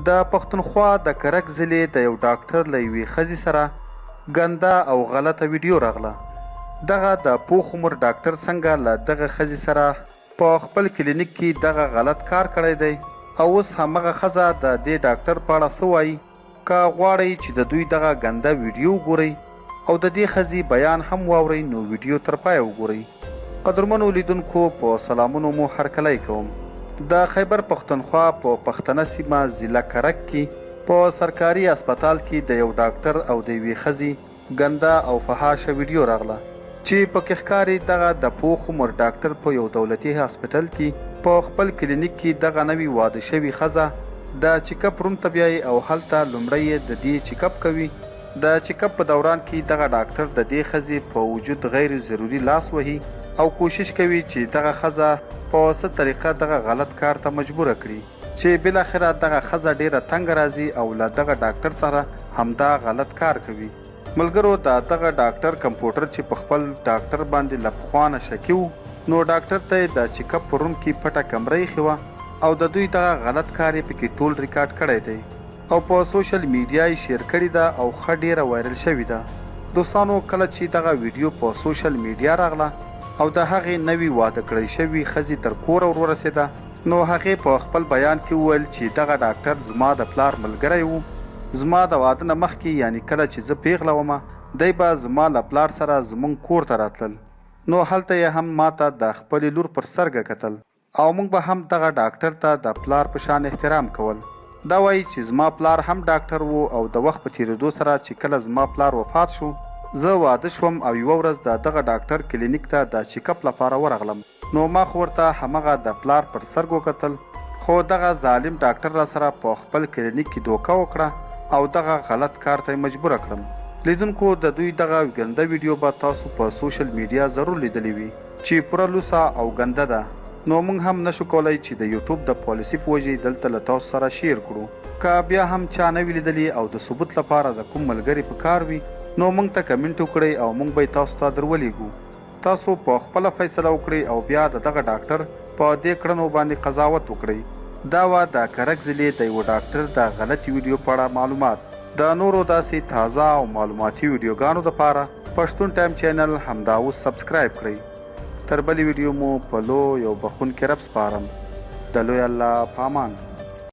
د پښتونخوا د کرک ضلع د یو ډاکټر له یوې ښځې سره ګنده او غلطه ویډیو راغله. دغه د پوخ عمر ډاکټر څنګه له دغه ښځې سره په خپل کلینیک کې دغه غلط کار کړی دی او اوس همغه ښځه د دې ډاکټر په اړه څه وایي. که غواړئ چې د دوی دغه ګنده ویډیو وګورئ او د دې ښځې بیان هم واورئ نو ویډیو تر پایه وګورئ. قدرمنو لیدونکو په سلامونو مو هرکلی کوم. د خیبر پښتونخوا په پښتنه سیمه ضلع کرک کې په سرکاري هسپتال کې د یو ډاکټر او د یوې ښځې ګنده او فحاشه ویډیو راغله چې پکې ښکاري دغه د پوخ عمر ډاکټر په یو دولتي هسپتال کې په خپل کلینیک کې دغه نوي واده شوې ښځه د چیکاپ روم ته بیایي او هلته لومړی یې د دې چیکاپ کوي. د چیکاپ په دوران کې دغه ډاکټر د دې ښځې په وجود غیر ضروري لاس وهي او کوشش کوي چې دغه ښځه په څه طریقه دغه غلط کار ته مجبوره کړي چې بالاخره دغه ښځه ډیره تنګ راځي او له دغه ډاکټر سره همدا غلط کار کوي. ملګرو د دغه ډاکټر کمپیوټر چې په خپل ډاکټر باندې له پخوا نه شکي وو نو ډاکټر ته یې د چیکاپ په روم کې پټه کمره ایښې وه او د دوی دغه غلط کار یې پکې ټول ریکارډ کړی دی او په سوشل میډیا یې شیر کړې ده او ښه ډیره وایرل شوې ده. دوستانو کله چې دغه ویډیو په سوشل میډیا راغله او د هغې نوي واده کړی شوي ښځې تر کوره ورورسېده نو هغې په خپل بیان کې وویل چې دغه ډاکټر زما د پلار ملګری و. زما د واده نه مخکې یعنی کله چې زه پیغله ومه دی به زما له پلار سره زمونږ کور ته راتلل نو هلته یې هم ماته د خپلې لور پر سترګه کتل او موږ به هم دغه ډاکټر ته د پلار په شان احترام کول. دا وایي چې زما پلار هم ډاکټر و او د وخت په تیریدو سره چې کله زما پلار وفات شو زه واده شوم او یوه ورځ د دغه ډاکټر کلینیک ته د چیکاپ لپاره ورغلم نو ما خو ورته همغه د پلار پر سترګو کتل خو دغه ظالم ډاکټر را سره په خپل کلینیک کې دوکه وکړه او دغه غلط کار ته مجبوره کړم. لیدونکو د دوی دغه ګنده ویډیو به تاسو په سوشل میډیا ضرور لیدلی وي چې پوره لوسه او ګنده ده نو موږ هم نشو کولی چې د یوټیوب د پالیسي په وجې دلته له تاسو سره شیر کړو. که بیا هم چا نه وي لیدلی او د ثبوت لپاره د کوم ملګري په کار وي نو موږ ته کمنټ وکړئ او موږ به تاسو ته درولېږو. تاسو په خپله فیصله وکړئ او بیا د دغه ډاکټر په دې کړنو باندې قضاوت وکړئ. دا وه د کرک ضلع د یوه ډاکټر د غلطي ویډیو په اړه معلومات. د نورو داسې تازه او معلوماتي ویډیوګانو دپاره پشتون ټایم چینل همدا اوس سبسکرایب کړئ. تر بلې ویډیو مو په لوی او بخښونکي رب سپارم. د لوی الله په امان.